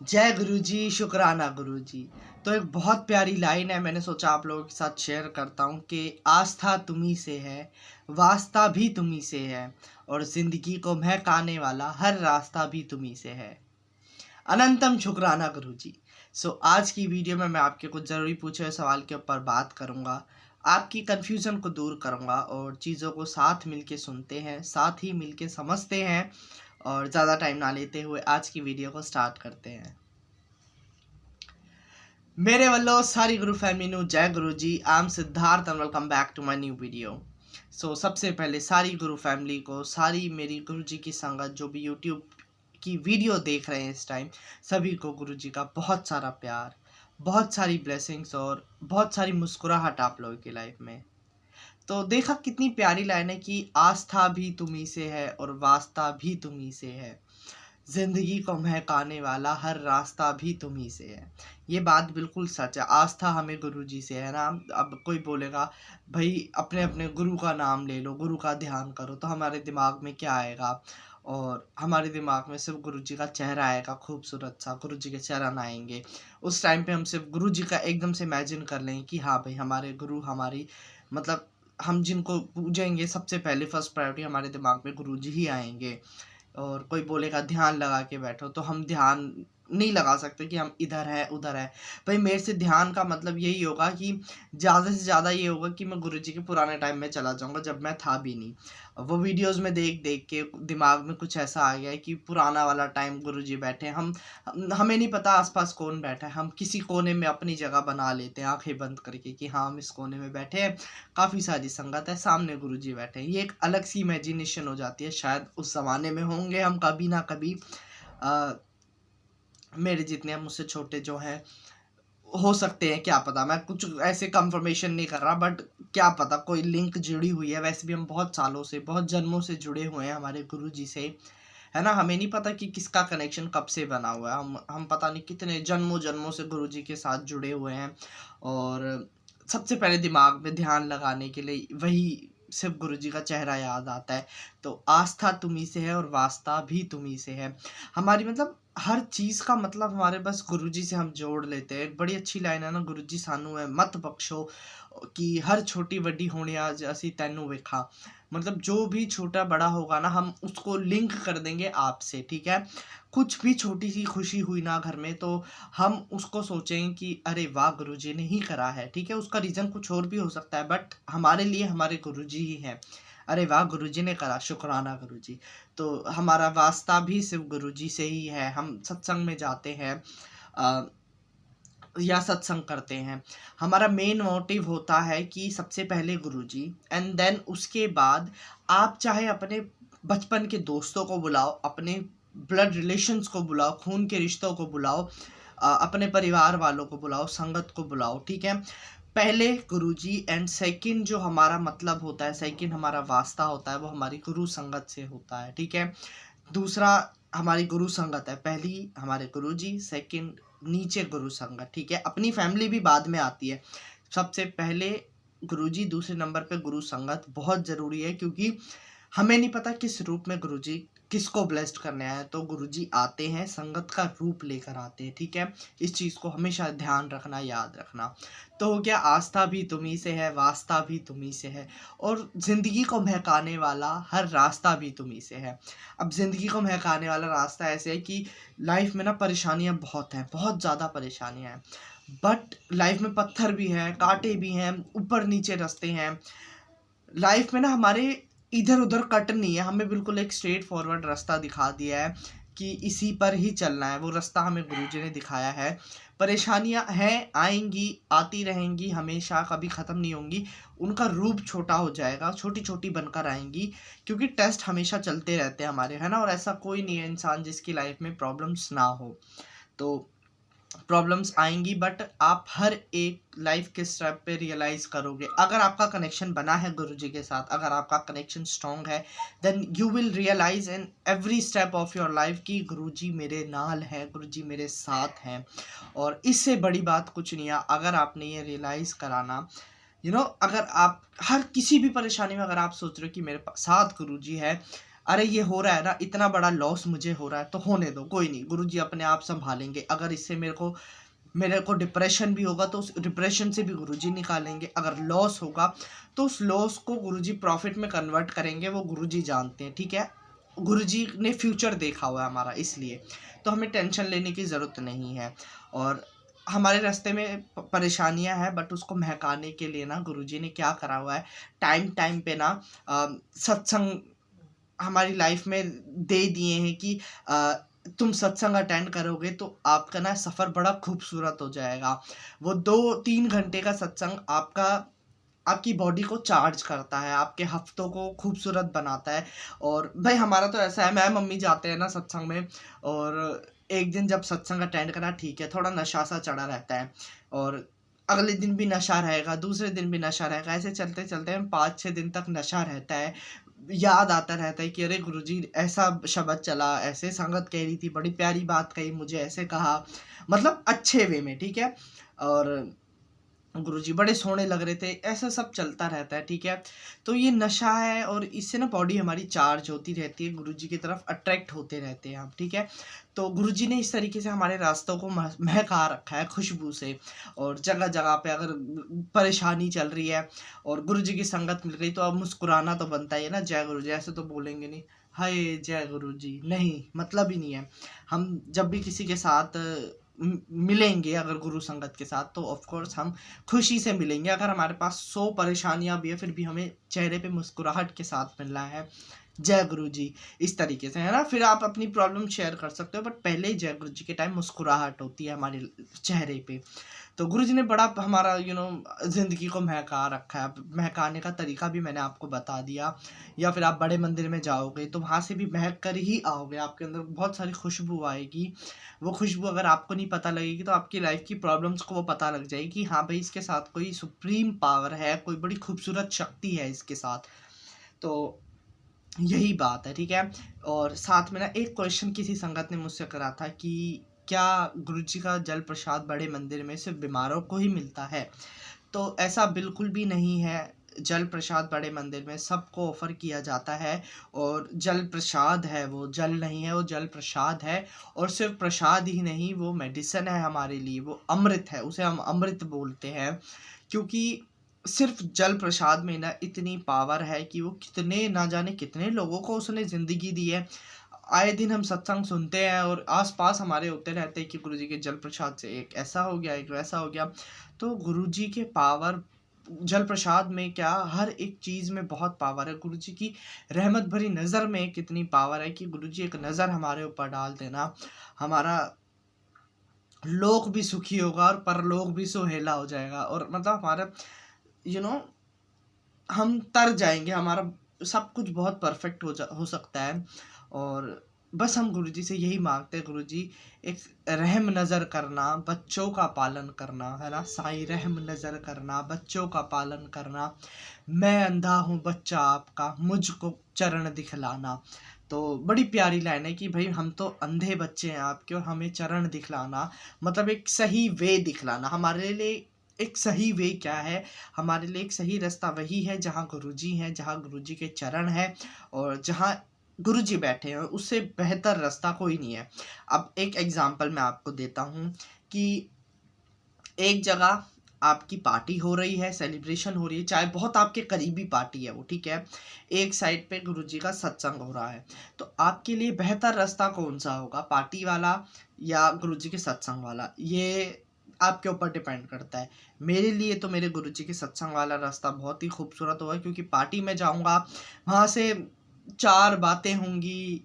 जय गुरु जी, शुक्राना गुरु जी। तो एक बहुत प्यारी लाइन है, मैंने सोचा आप लोगों के साथ शेयर करता हूँ कि आस्था तुम्ही से है, वास्ता भी तुम्ही से है, और ज़िंदगी को महकाने वाला हर रास्ता भी तुम्ही से है। अनंतम शुक्राना गुरु जी। आज की वीडियो में मैं आपके कुछ ज़रूरी पूछे हुए सवाल के ऊपर बात करूँगा, आपकी कन्फ्यूज़न को दूर करूँगा और चीज़ों को साथ मिलके सुनते हैं, साथ ही मिलके समझते हैं। और ज़्यादा टाइम ना लेते हुए आज की वीडियो को स्टार्ट करते हैं। मेरे वालों सारी गुरु फैमिली नू जय Guru ji. I am Siddharth and welcome back to my new video. सबसे पहले सारी गुरु फैमिली को, सारी मेरी गुरु जी की संगत जो भी यूट्यूब की वीडियो देख रहे हैं इस टाइम, सभी को गुरु जी का बहुत सारा प्यार, बहुत सारी ब्लेसिंग्स और बहुत सारी मुस्कुराहट आप लोगों की लाइफ में। तो देखा कितनी प्यारी लाइन है कि आस्था भी तुम्ही से है और वास्ता भी तुम्ही से है, ज़िंदगी को महकाने वाला हर रास्ता भी तुम्ही से है। ये बात बिल्कुल सच है। आस्था हमें गुरु जी से है ना। अब कोई बोलेगा भाई अपने अपने गुरु का नाम ले लो, गुरु का ध्यान करो, तो हमारे दिमाग में क्या आएगा? और हमारे दिमाग में सिर्फ गुरु जी का चेहरा आएगा, खूबसूरत सा गुरु जी के चरण आएंगे। उस टाइम पे हम सिर्फ गुरु जी का एकदम से इमेजिन कर लेंगे कि हाँ भाई हमारे गुरु, हमारी मतलब हम जिनको पूजेंगे सबसे पहले फर्स्ट प्रायोरिटी हमारे दिमाग में गुरु जी ही आएंगे। और कोई बोलेगा ध्यान लगा के बैठो, तो हम ध्यान नहीं लगा सकते कि हम इधर है उधर है। भाई मेरे से ध्यान का मतलब यही होगा कि ज़्यादा से ज़्यादा ये होगा कि मैं गुरुजी के पुराने टाइम में चला जाऊंगा जब मैं था भी नहीं। वो वीडियोस में देख देख के दिमाग में कुछ ऐसा आ गया है कि पुराना वाला टाइम गुरुजी बैठे, हमें नहीं पता आसपास कौन बैठा है, हम किसी कोने में अपनी जगह बना लेते हैं आंखें बंद करके कि हाँ हम इस कोने में बैठे हैं, काफ़ी सारी संगत है, सामने गुरुजी बैठे हैं। ये एक अलग सी इमेजिनेशन हो जाती है। शायद उस ज़माने में होंगे हम कभी ना कभी। मेरे जितने हैं मुझसे छोटे जो हैं हो सकते हैं, क्या पता, मैं कुछ ऐसे कंफर्मेशन नहीं कर रहा, बट क्या पता कोई लिंक जुड़ी हुई है। वैसे भी हम बहुत सालों से, बहुत जन्मों से जुड़े हुए हैं हमारे गुरुजी से, है ना। हमें नहीं पता कि किसका कनेक्शन कब से बना हुआ है। हम पता नहीं कितने जन्मों जन्मों से गुरुजी के साथ जुड़े हुए हैं। और सबसे पहले दिमाग में ध्यान लगाने के लिए वही सिर्फ गुरुजी का चेहरा याद आता है। तो आस्था तुम्ही से है और वास्ता भी तुम्ही से है। हमारी मतलब हर चीज़ का मतलब हमारे बस गुरुजी से हम जोड़ लेते हैं। एक बड़ी अच्छी लाइन है ना, गुरुजी सानू है मत बख्शो कि हर छोटी वड्डी होने आज असी तैनू वेखा। मतलब जो भी छोटा बड़ा होगा ना, हम उसको लिंक कर देंगे आपसे, ठीक है। कुछ भी छोटी सी खुशी हुई ना घर में, तो हम उसको सोचेंगे कि अरे वाह गुरुजी ने ही करा है, ठीक है। उसका रीज़न कुछ और भी हो सकता है, बट हमारे लिए हमारे गुरुजी ही हैं। अरे वाह गुरुजी ने करा, शुक्राना गुरुजी। तो हमारा वास्ता भी सिर्फ गुरुजी से ही है। हम सत्संग में जाते हैं या सत्संग करते हैं, हमारा मेन मोटिव होता है कि सबसे पहले गुरुजी, एंड देन उसके बाद आप चाहे अपने बचपन के दोस्तों को बुलाओ, अपने ब्लड रिलेशंस को बुलाओ, खून के रिश्तों को बुलाओ, अपने परिवार वालों को बुलाओ, संगत को बुलाओ, ठीक है। पहले गुरुजी एंड सेकंड जो हमारा मतलब होता है, सेकंड हमारा वास्ता होता है, वो हमारी गुरु संगत से होता है, ठीक है। दूसरा हमारी गुरु संगत है, पहली हमारे गुरुजी, सेकंड नीचे गुरु संगत, ठीक है। अपनी फैमिली भी बाद में आती है। सबसे पहले गुरुजी, दूसरे नंबर पे गुरु संगत बहुत ज़रूरी है, क्योंकि हमें नहीं पता किस रूप में गुरुजी किसको ब्लेस्ड करने आए। तो गुरुजी आते हैं, संगत का रूप लेकर आते हैं, ठीक है। इस चीज़ को हमेशा ध्यान रखना, याद रखना। तो हो गया आस्था भी तुम्ही से है, वास्ता भी तुम्ही से है, और ज़िंदगी को महकाने वाला हर रास्ता भी तुम्ही से है। अब ज़िंदगी को महकाने वाला रास्ता ऐसे है कि लाइफ में ना परेशानियाँ बहुत हैं, बहुत ज़्यादा परेशानियाँ हैं, बट लाइफ में पत्थर भी हैं, कांटे भी हैं, ऊपर नीचे रास्ते हैं। लाइफ में ना हमारे इधर उधर कट नहीं है, हमें बिल्कुल एक स्ट्रेट फॉरवर्ड रास्ता दिखा दिया है कि इसी पर ही चलना है। वो रास्ता हमें गुरुजी ने दिखाया है। परेशानियां हैं, आएंगी, आती रहेंगी, हमेशा कभी ख़त्म नहीं होंगी। उनका रूप छोटा हो जाएगा, छोटी छोटी बनकर आएंगी, क्योंकि टेस्ट हमेशा चलते रहते हैं हमारे, है ना। और ऐसा कोई नहीं है इंसान जिसकी लाइफ में प्रॉब्लम्स ना हो। तो प्रॉब्लम्स आएंगी, बट आप हर एक लाइफ के स्टेप पे रियलाइज़ करोगे। अगर आपका कनेक्शन बना है गुरुजी के साथ, अगर आपका कनेक्शन स्ट्रॉन्ग है, then you will realise in every step of your life कि गुरुजी मेरे नाल हैं, गुरुजी मेरे साथ हैं। और इससे बड़ी बात कुछ नहीं है। अगर आपने ये रियलाइज़ कराना, अगर आप हर किसी भी परेशानी में अगर आप सोच रहे हो कि मेरे साथ गुरुजी है, अरे ये हो रहा है ना, इतना बड़ा लॉस मुझे हो रहा है, तो होने दो, कोई नहीं, गुरुजी अपने आप संभालेंगे। अगर इससे मेरे को डिप्रेशन भी होगा तो उस डिप्रेशन से भी गुरुजी निकालेंगे। अगर लॉस होगा तो उस लॉस को गुरुजी प्रॉफिट में कन्वर्ट करेंगे, वो गुरुजी जानते हैं, ठीक है। गुरुजी ने फ्यूचर देखा हुआ है हमारा, इसलिए तो हमें टेंशन लेने की ज़रूरत नहीं है। और हमारे रास्ते में परेशानियां हैं, बट उसको महकाने के लिए ना गुरुजी ने क्या करा हुआ है, टाइम टाइम पे ना सत्संग हमारी लाइफ में दे दिए हैं कि तुम सत्संग अटेंड करोगे तो आपका ना सफ़र बड़ा खूबसूरत हो जाएगा। वो 2-3 घंटे का सत्संग आपकी बॉडी को चार्ज करता है, आपके हफ्तों को खूबसूरत बनाता है। और भाई हमारा तो ऐसा है, मैं मम्मी जाते हैं ना सत्संग में, और एक दिन जब सत्संग अटेंड करा, ठीक है, थोड़ा नशा सा चढ़ा रहता है, और अगले दिन भी नशा रहेगा, दूसरे दिन भी नशा रहेगा, ऐसे चलते चलते 5-6 दिन तक नशा रहता है। याद आता रहता है कि अरे गुरुजी ऐसा शब्द चला, ऐसे संगत कह रही थी, बड़ी प्यारी बात कही, मुझे ऐसे कहा, मतलब अच्छे वे में, ठीक है। और गुरुजी बड़े सोहने लग रहे थे, ऐसा सब चलता रहता है, ठीक है। तो ये नशा है, और इससे ना बॉडी हमारी चार्ज होती रहती है, गुरुजी की तरफ अट्रैक्ट होते रहते हैं हम, ठीक है। तो गुरुजी ने इस तरीके से हमारे रास्तों को महका रखा है खुशबू से। और जगह जगह पे अगर परेशानी चल रही है और गुरुजी की संगत मिल गई तो अब मुस्कुराना तो बनता ही है ना, जय गुरुजी, ऐसे तो बोलेंगे नहीं हाय जय गुरुजी, नहीं, मतलब ही नहीं है। हम जब भी किसी के साथ मिलेंगे, अगर गुरु संगत के साथ, तो ऑफ कोर्स हम खुशी से मिलेंगे। अगर हमारे पास 100 परेशानियां भी है, फिर भी हमें चेहरे पे मुस्कुराहट के साथ मिलना है, जय गुरु जी, इस तरीके से, है ना। फिर आप अपनी प्रॉब्लम शेयर कर सकते हो, बट पहले ही जय गुरु जी के टाइम मुस्कुराहट होती है हमारे चेहरे पे। तो गुरु जी ने बड़ा हमारा ज़िंदगी को महका रखा है। महकाने का तरीका भी मैंने आपको बता दिया। या फिर आप बड़े मंदिर में जाओगे तो वहाँ से भी महक कर ही आओगे, आपके अंदर बहुत सारी खुशबू आएगी। वो खुशबू अगर आपको नहीं पता लगेगी तो आपकी लाइफ की प्रॉब्लम्स को वो पता लग जाएगी कि हाँ भाई, इसके साथ कोई सुप्रीम पावर है, कोई बड़ी खूबसूरत शक्ति है इसके साथ। तो यही बात है, ठीक है। और साथ में ना एक क्वेश्चन किसी संगत ने मुझसे करा था कि क्या गुरुजी का जल प्रसाद बड़े मंदिर में सिर्फ बीमारों को ही मिलता है? तो ऐसा बिल्कुल भी नहीं है। जल प्रसाद बड़े मंदिर में सबको ऑफर किया जाता है, और जल प्रसाद है, वो जल नहीं है, वो जल प्रसाद है। और सिर्फ प्रसाद ही नहीं, वो मेडिसिन है हमारे लिए, वो अमृत है, उसे हम अमृत बोलते हैं। क्योंकि सिर्फ जल प्रसाद में ना इतनी पावर है कि वो कितने, ना जाने कितने लोगों को उसने ज़िंदगी दी है। आए दिन हम सत्संग सुनते हैं और आस-पास हमारे होते रहते हैं कि गुरुजी के जल प्रसाद से एक ऐसा हो गया, एक वैसा हो गया। तो गुरुजी के पावर जल प्रसाद में क्या, हर एक चीज़ में बहुत पावर है। गुरुजी की रहमत भरी नज़र में कितनी पावर है कि गुरुजी एक नज़र हमारे ऊपर डाल देना, हमारा लोक भी सुखी होगा और परलोक भी सुहेला हो जाएगा। और मतलब हमारा यू नो हम तर जाएंगे, हमारा सब कुछ बहुत परफेक्ट हो सकता है। और बस हम गुरुजी से यही मांगते हैं, गुरुजी एक रहम नज़र करना, बच्चों का पालन करना, है ना। साईं रहम नज़र करना, बच्चों का पालन करना, मैं अंधा हूँ बच्चा आपका, मुझको चरण दिखलाना। तो बड़ी प्यारी लाइन है कि भाई हम तो अंधे बच्चे हैं आपके, और हमें चरण दिखलाना, मतलब एक सही वे दिखलाना। हमारे लिए एक सही वे क्या है, हमारे लिए एक सही रास्ता वही है जहाँ गुरुजी हैं, जहाँ गुरुजी के चरण हैं, और जहाँ गुरुजी बैठे हैं, उससे बेहतर रास्ता कोई नहीं है। अब एक एग्जांपल मैं आपको देता हूँ कि एक जगह आपकी पार्टी हो रही है, सेलिब्रेशन हो रही है, चाहे बहुत आपके करीबी पार्टी है वो, ठीक है। एक साइड पे गुरुजी का सत्संग हो रहा है, तो आपके लिए बेहतर रास्ता कौन सा होगा, पार्टी वाला या गुरुजी के सत्संग वाला? ये आपके ऊपर डिपेंड करता है। मेरे लिए तो मेरे गुरुजी के सत्संग वाला रास्ता बहुत ही खूबसूरत होगा, क्योंकि पार्टी में जाऊँगा, वहाँ से 4 बातें होंगी,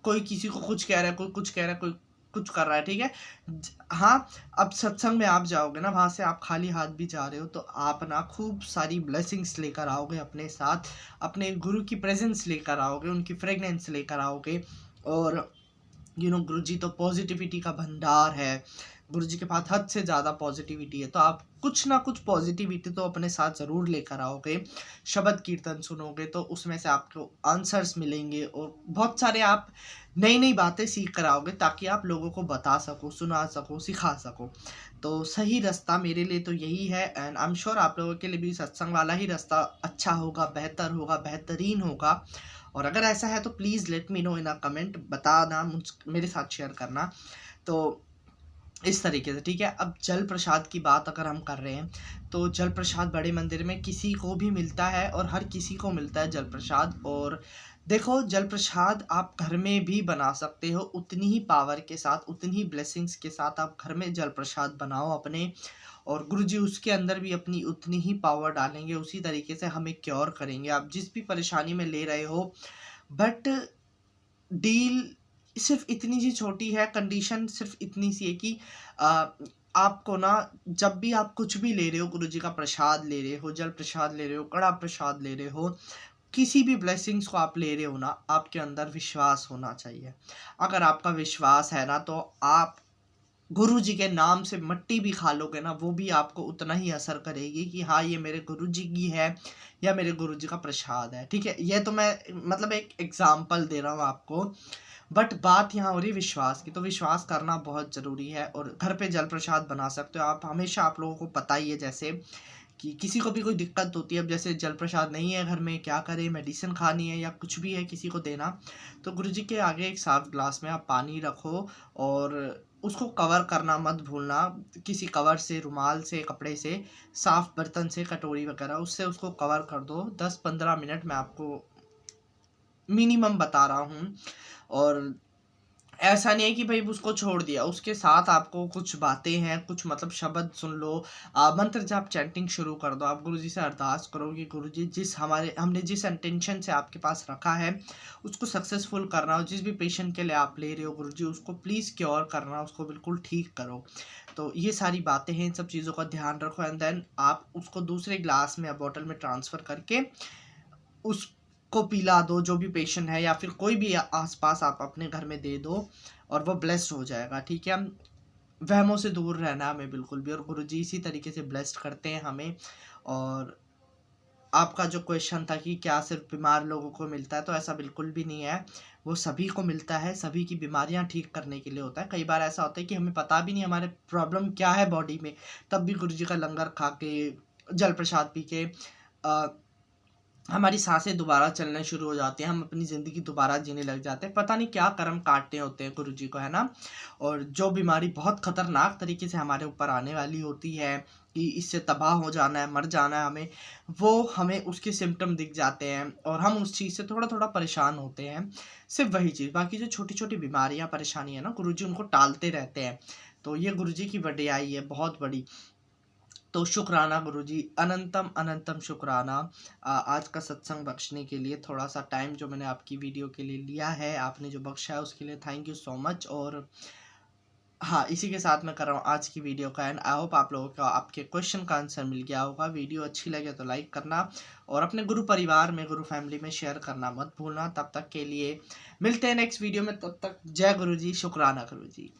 कोई किसी को कुछ कह रहा है, कोई कुछ कह रहा है, कोई कुछ कर रहा है, ठीक है। हाँ, अब सत्संग में आप जाओगे ना, वहाँ से आप खाली हाथ भी जा रहे हो, तो आप ना खूब सारी ब्लेसिंग्स लेकर आओगे अपने साथ, अपने गुरु की प्रेजेंस लेकर आओगे, उनकी फ्रेगनेंस लेकर आओगे। और गुरुजी तो पॉजिटिविटी का भंडार है, गुरुजी के पास हद से ज़्यादा पॉजिटिविटी है, तो आप कुछ ना कुछ पॉजिटिविटी तो अपने साथ ज़रूर लेकर आओगे। शब्द कीर्तन सुनोगे तो उसमें से आपको आंसर्स मिलेंगे, और बहुत सारे आप नई नई बातें सीख कर आओगे, ताकि आप लोगों को बता सको, सुना सको, सिखा सको। तो सही रास्ता मेरे लिए तो यही है, एंड आई एम श्योर आप लोगों के लिए भी सत्संग वाला ही रास्ता अच्छा होगा, बेहतर होगा, बेहतरीन होगा। और अगर ऐसा है तो please let me know in a comment, बताना, मेरे साथ शेयर करना। तो इस तरीके से, ठीक है। अब जल प्रसाद की बात अगर हम कर रहे हैं, तो जल प्रसाद बड़े मंदिर में किसी को भी मिलता है और हर किसी को मिलता है जल प्रसाद। और देखो, जल प्रसाद आप घर में भी बना सकते हो, उतनी ही पावर के साथ, उतनी ही ब्लेसिंग्स के साथ आप घर में जल प्रसाद बनाओ अपने, और गुरुजी उसके अंदर भी अपनी उतनी ही पावर डालेंगे, उसी तरीके से हमें क्योर करेंगे। आप जिस भी परेशानी में ले रहे हो, बट डील सिर्फ इतनी सी छोटी है, कंडीशन सिर्फ इतनी सी है कि आ, आपको ना, जब भी आप कुछ भी ले रहे हो, गुरुजी का प्रसाद ले रहे हो, जल प्रसाद ले रहे हो, कड़ा प्रसाद ले रहे हो, किसी भी ब्लेसिंग्स को आप ले रहे हो ना, आपके अंदर विश्वास होना चाहिए। अगर आपका विश्वास है ना, तो आप गुरुजी के नाम से मिट्टी भी खा लोगे ना, वो भी आपको उतना ही असर करेगी कि हाँ, ये मेरे गुरुजी की है या मेरे गुरुजी का प्रसाद है, ठीक है। ये तो मैं मतलब एक एग्जाम्पल दे रहा हूँ आपको, बट बात यहाँ हो रही है विश्वास की। तो विश्वास करना बहुत ज़रूरी है, और घर पे जल प्रसाद बना सकते हो आप हमेशा। आप लोगों को पता ही है जैसे कि किसी को भी कोई दिक्कत होती है, अब जैसे जल प्रसाद नहीं है घर में, क्या करें, मेडिसिन खानी है या कुछ भी है किसी को देना, तो गुरुजी के आगे एक साफ ग्लास में आप पानी रखो, और उसको कवर करना मत भूलना, किसी कवर से, रुमाल से, कपड़े से, साफ बर्तन से, कटोरी वगैरह, उससे उसको कवर कर दो 10-15 मिनट, मैं आपको मिनिमम बता रहा हूँ। और ऐसा नहीं है कि भाई उसको छोड़ दिया, उसके साथ आपको कुछ बातें हैं, कुछ मतलब शब्द सुन लो, मंत्र जाप, चैंटिंग शुरू कर दो। आप गुरुजी से अरदास करो कि गुरुजी हमने जिस इंटेंशन से आपके पास रखा है उसको सक्सेसफुल करना हो, जिस भी पेशेंट के लिए आप ले रहे हो गुरुजी, उसको प्लीज़ क्योर करना, उसको बिल्कुल ठीक करो। तो ये सारी बातें हैं, इन सब चीज़ों का ध्यान रखो, एंड देन आप उसको दूसरे ग्लास में या बॉटल में ट्रांसफ़र करके उसको पिला दो, जो भी पेशेंट है या फिर कोई भी आसपास आप अपने घर में दे दो, और वो ब्लेस्ड हो जाएगा, ठीक है। वहमों से दूर रहना हमें बिल्कुल भी, और गुरुजी इसी तरीके से ब्लेस्ड करते हैं हमें। और आपका जो क्वेश्चन था कि क्या सिर्फ बीमार लोगों को मिलता है, तो ऐसा बिल्कुल भी नहीं है, वो सभी को मिलता है, सभी की बीमारियां ठीक करने के लिए होता है। कई बार ऐसा होता है कि हमें पता भी नहीं हमारे प्रॉब्लम क्या है बॉडी में, तब भी गुरुजी का लंगर खा के, जल प्रसाद पी के हमारी सांसें दोबारा चलना शुरू हो जाती हैं, हम अपनी ज़िंदगी दोबारा जीने लग जाते हैं। पता नहीं क्या कर्म काटने होते हैं गुरुजी को, है ना। और जो बीमारी बहुत ख़तरनाक तरीके से हमारे ऊपर आने वाली होती है कि इससे तबाह हो जाना है, मर जाना है हमें, वो हमें उसके सिम्टम दिख जाते हैं और हम उस चीज़ से थोड़ा थोड़ा परेशान होते हैं। सिर्फ वही चीज़, बाकी जो छोटी छोटी बीमारियाँ, परेशानी है ना, गुरुजी उनको टालते रहते हैं। तो ये गुरुजी की वडियाई है बहुत बड़ी। तो शुक्राना गुरुजी, अनंतम अनंतम शुक्राना। आज का सत्संग बख्शने के लिए, थोड़ा सा टाइम जो मैंने आपकी वीडियो के लिए लिया है, आपने जो बख्शा है उसके लिए थैंक यू सो मच। और हाँ, इसी के साथ मैं कर रहा हूँ आज की वीडियो का एंड। आई होप आप लोगों को आपके क्वेश्चन का आंसर मिल गया होगा। वीडियो अच्छी लगे तो लाइक करना, और अपने गुरु परिवार में, गुरु फैमिली में शेयर करना मत भूलना। तब तक के लिए मिलते हैं नेक्स्ट वीडियो में, तब तक जय गुरु जी, शुक्राना गुरु जी।